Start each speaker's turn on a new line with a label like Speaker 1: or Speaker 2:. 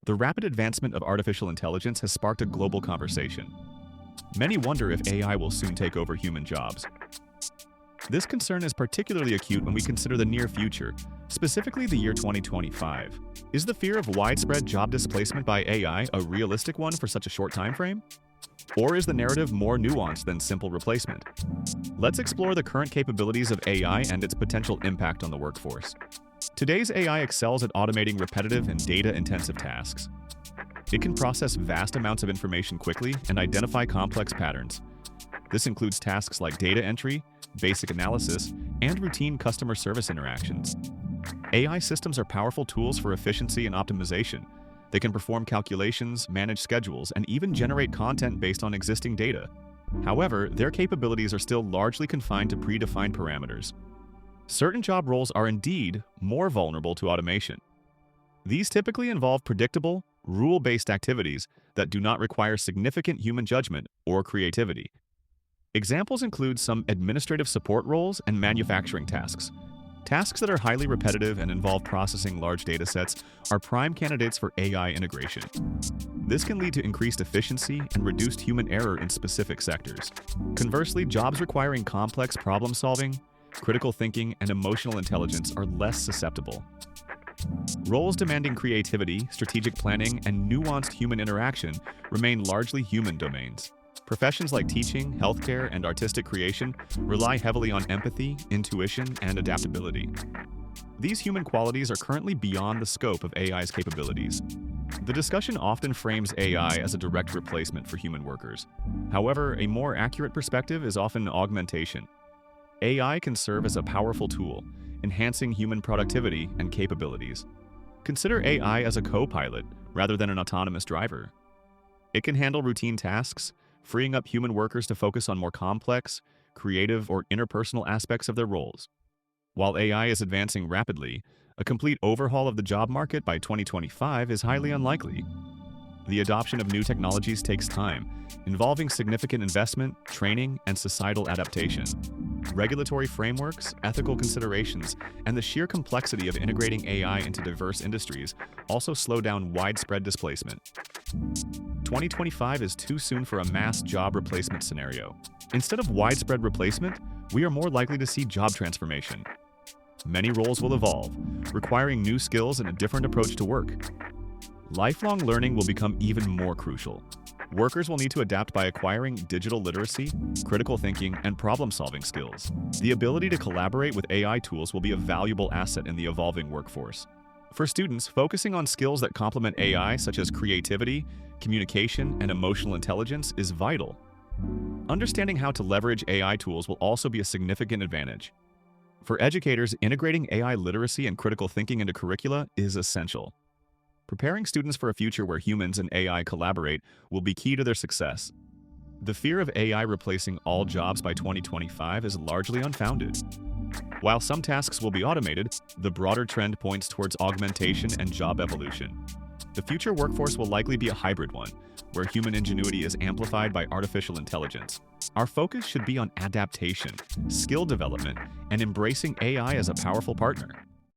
Speaker 1: The rapid advancement of artificial intelligence has sparked a global conversation. Many wonder if AI will soon take over human jobs. This concern is particularly acute when we consider the near future, specifically the year 2025. Is the fear of widespread job displacement by AI a realistic one for such a short time frame? Or is the narrative more nuanced than simple replacement? Let's explore the current capabilities of AI and its potential impact on the workforce. Today's AI excels at automating repetitive and data-intensive tasks. It can process vast amounts of information quickly and identify complex patterns. This includes tasks like data entry, basic analysis, and routine customer service interactions. AI systems are powerful tools for efficiency and optimization. They can perform calculations, manage schedules, and even generate content based on existing data. However, their capabilities are still largely confined to predefined parameters. Certain job roles are indeed more vulnerable to automation. These typically involve predictable, rule-based activities that do not require significant human judgment or creativity. Examples include some administrative support roles and manufacturing tasks. Tasks that are highly repetitive and involve processing large datasets are prime candidates for AI integration. This can lead to increased efficiency and reduced human error in specific sectors. Conversely, jobs requiring complex problem-solving, critical thinking, and emotional intelligence are less susceptible. Roles demanding creativity, strategic planning, and nuanced human interaction remain largely human domains. Professions like teaching, healthcare, and artistic creation rely heavily on empathy, intuition, and adaptability. These human qualities are currently beyond the scope of AI's capabilities. The discussion often frames AI as a direct replacement for human workers. However, a more accurate perspective is often augmentation. AI can serve as a powerful tool, enhancing human productivity and capabilities. Consider AI as a co-pilot rather than an autonomous driver. It can handle routine tasks, freeing up human workers to focus on more complex, creative, or interpersonal aspects of their roles. While AI is advancing rapidly, a complete overhaul of the job market by 2025 is highly unlikely. The adoption of new technologies takes time, involving significant investment, training, and societal adaptation. Regulatory frameworks, ethical considerations, and the sheer complexity of integrating AI into diverse industries also slow down widespread displacement. 2025 is too soon for a mass job replacement scenario. Instead of widespread replacement, we are more likely to see job transformation. Many roles will evolve, requiring new skills and a different approach to work. Lifelong learning will become even more crucial. Workers will need to adapt by acquiring digital literacy, critical thinking, and problem-solving skills. The ability to collaborate with AI tools will be a valuable asset in the evolving workforce. For students, focusing on skills that complement AI, such as creativity, communication, and emotional intelligence, is vital. Understanding how to leverage AI tools will also be a significant advantage. For educators, integrating AI literacy and critical thinking into curricula is essential. Preparing students for a future where humans and AI collaborate will be key to their success. The fear of AI replacing all jobs by 2025 is largely unfounded. While some tasks will be automated, the broader trend points towards augmentation and job evolution. The future workforce will likely be a hybrid one, where human ingenuity is amplified by artificial intelligence. Our focus should be on adaptation, skill development, and embracing AI as a powerful partner.